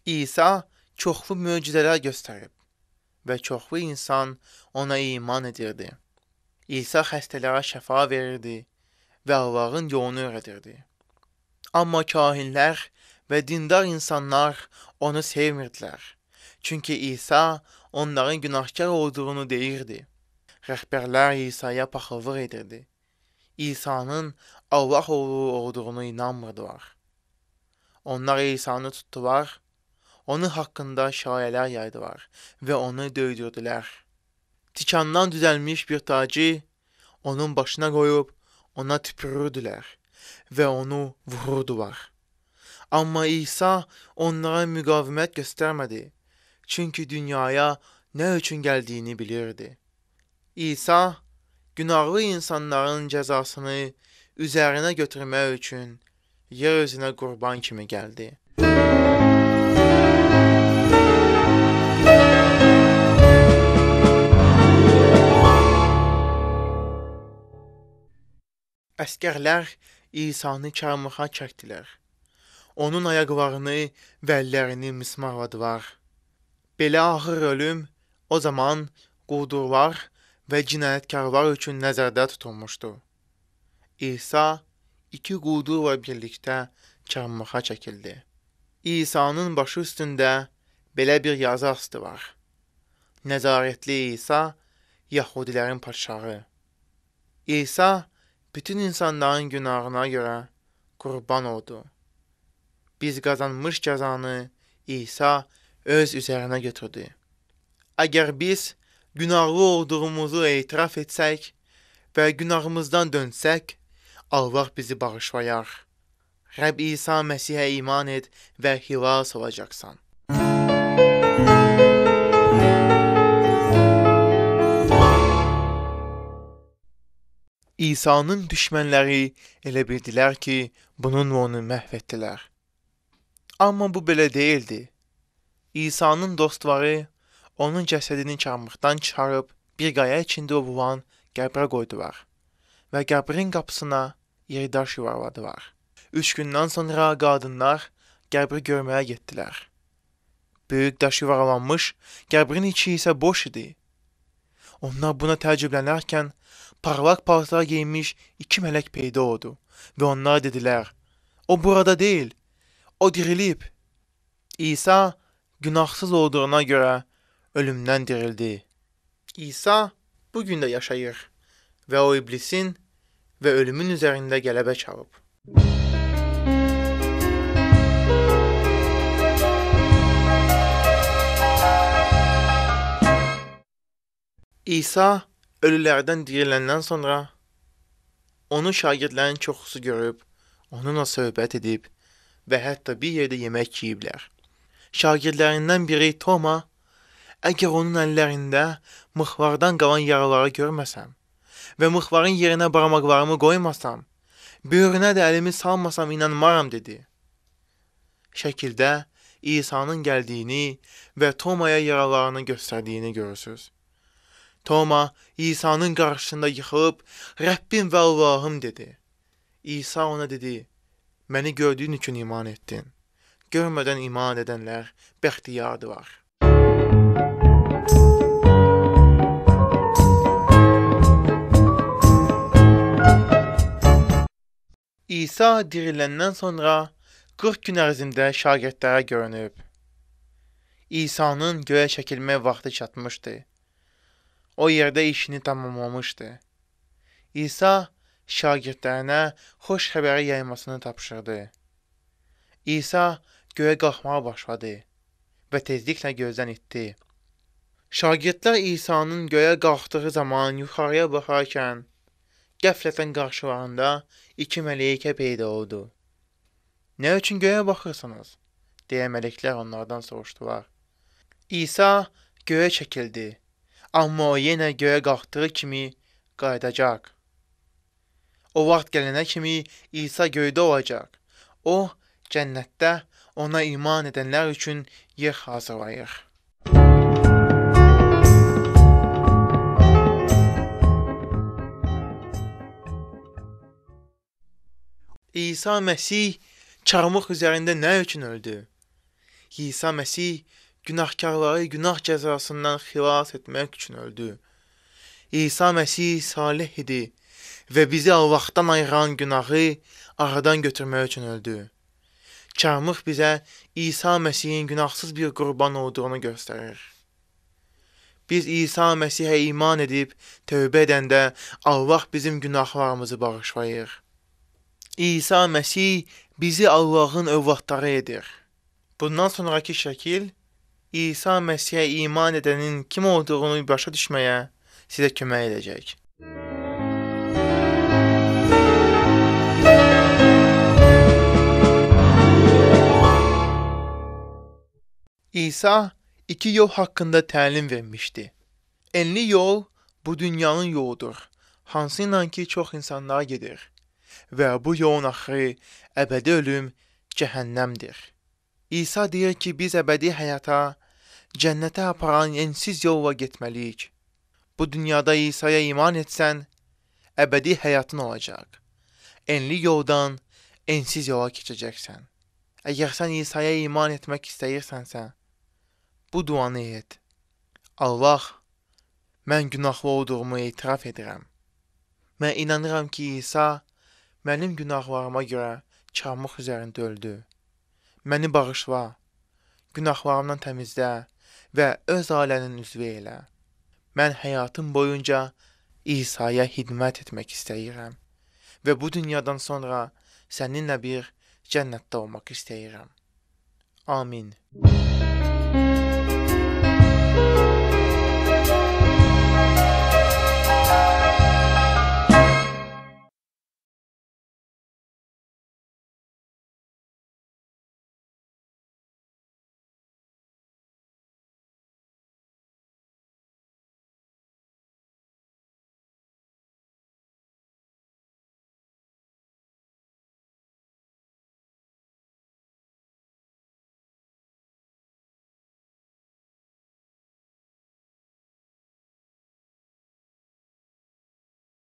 İsa çoxlu möcüzələr göstərib və çoxlu insan ona iman edirdi. İsa xəstələrə şəfa verirdi və Allahın yolunu öyrədirdi. Amma kahinlər və dindar insanlar onu sevmirdilər. Çünki İsa onların günahkar olduğunu deyirdi. Rəhbərlər İsa'ya paxıllıq edirdi. İsa'nın Allah oğlu olduğunu inanmırdılar. Onlar İsa'nı tutdular, onun haqqında şayələr yaydılar və onu döydürdülər. Tikandan düzəlmiş bir tacı onun başına qoyub ona tüpürürdülər və onu vururdular. Amma İsa onlara müqavimət göstərmədi, çünki dünyaya nə üçün gəldiyini bilirdi. İsa günahlı insanların cəzasını üzərinə götürmək üçün yer üzünə qurban kimi gəldi. Əskərlər İsa'nı çarmıxa çəkdilər. Onun ayaqlarını və əllərini mismarladılar. Belə ağır ölüm o zaman quldurlar və cinayətkarlar üçün nəzərdə tutulmuşdu. İsa iki quldurla birlikdə çarmıxa çəkildi. İsa'nın başı üstündə belə bir yazı asdı var. Nəzarətli İsa, Yahudilərin padşahı. İsa bütün insanların günahına görə qurban oldu. Biz qazanmış cəzanı İsa öz üzərinə götürdü. Əgər biz günahlı olduğumuzu etiraf etsək və günahımızdan dönsək, Allah bizi bağışlayar. Rəbb İsa Məsihə iman et və xilas olacaqsan. İsa'nın düşmənləri elə bildilər ki, bununla onu məhv etdilər. Amma bu belə deyildi. İsa'nın dostları onun cəsədini çarmıxdan çıxarıb bir qaya içində olan qəbrə qoydular və qəbrin qapısına iri daş yuvarladılar. 3 gündən sonra qadınlar qəbri görməyə getdilər. Böyük daş yuvarlanmış, qəbrin içi isə boş idi. Onlar buna təəccüblənərkən parlaq paltar geyinmiş 2 mələk peyda oldu və onlar dedilər, o burada deyil, o dirilib. İsa günahsız olduğuna görə ölümdən dirildi. İsa bugün də yaşayır və o iblisin və ölümün üzərində qələbə çalıb. İsa ölülərdən diriləndən sonra onu şagirdlərin çoxusu görüb, onunla söhbət edib və hətta bir yerdə yemək yeyiblər. Şagirdlərindən biri Toma, əgər onun əllərində mıxvardan qalan yaraları görməsəm və mıxvarın yerinə barmaqlarımı qoymasam, böyrünə də əlimi salmasam inanmaram dedi. Şəkildə İsa'nın gəldiyini və Tomaya yaralarını göstərdiyini görürsünüz. Toma İsa'nın qarşısında yıxılıb, Rəbbim və Allahım dedi. İsa ona dedi, məni gördüyün üçün iman etdin. Görmədən iman edənlər bəxtiyardılar. İsa diriləndən sonra 40 gün ərzində şagirdlərə görünüb. İsa'nın göyə çəkilmək vaxtı çatmışdı. O yerdə işini tamamlamışdı. İsa şagirdlərinə xoş xəbəri yaymasını tapşırdı. İsa göyə qalxmağa başladı və tezliklə gözdən itdi. Şagirdlər İsa'nın göyə qalxdığı zaman yuxarıya baxarkən, qəflətən qarşılarında 2 mələkə peyda oldu. Nə üçün göyə baxırsınız? Deyə mələklər onlardan soruşdular. İsa göyə çəkildi. Amma o yenə göyə qalxdığı kimi qayıdacaq. O vaxt gələnə kimi İsa göydə olacaq. O, cənnətdə ona iman edənlər üçün yer hazırlayır. İsa Məsih çarmıx üzərində nə üçün öldü? İsa Məsih günahkarları günah cəzasından xilas etmək üçün öldü. İsa Məsih salih idi və bizi Allahdan ayıran günahı aradan götürmək üçün öldü. Çarmıx bizə İsa Məsihin günahsız bir qurban olduğunu göstərir. Biz İsa Məsihə iman edib tövbə edəndə Allah bizim günahlarımızı bağışlayır. İsa Məsih bizi Allahın övladları edir. Bundan sonraki şəkil İsa Məsihə iman edənin kim olduğunu başa düşməyə sizə kömək edəcək. İsa iki yol haqqında təlim vermişdi. Enli yol bu dünyanın yoludur, hansı ilə ki çox insanlar gedir və bu yolun axırı əbədi ölüm, cəhənnəmdir. İsa deyir ki, biz əbədi həyata, cənnətə aparan ensiz yolla getməliyik. Bu dünyada İsa'ya iman etsən, əbədi həyatın olacaq. Enli yoldan ensiz yola keçəcəksən. Əgər sən İsa'ya iman etmək istəyirsənsə, bu duanı et. Allah, mən günahlı olduğumu etiraf edirəm. Mən inanıram ki, İsa mənim günahlarıma görə çarmıx üzərində öldü. Məni bağışla, günahlarımdan təmizlə və öz ailənin üzvü elə. Mən həyatım boyunca İsa'ya xidmət etmək istəyirəm və bu dünyadan sonra səninlə bir cənnətdə olmaq istəyirəm. Amin.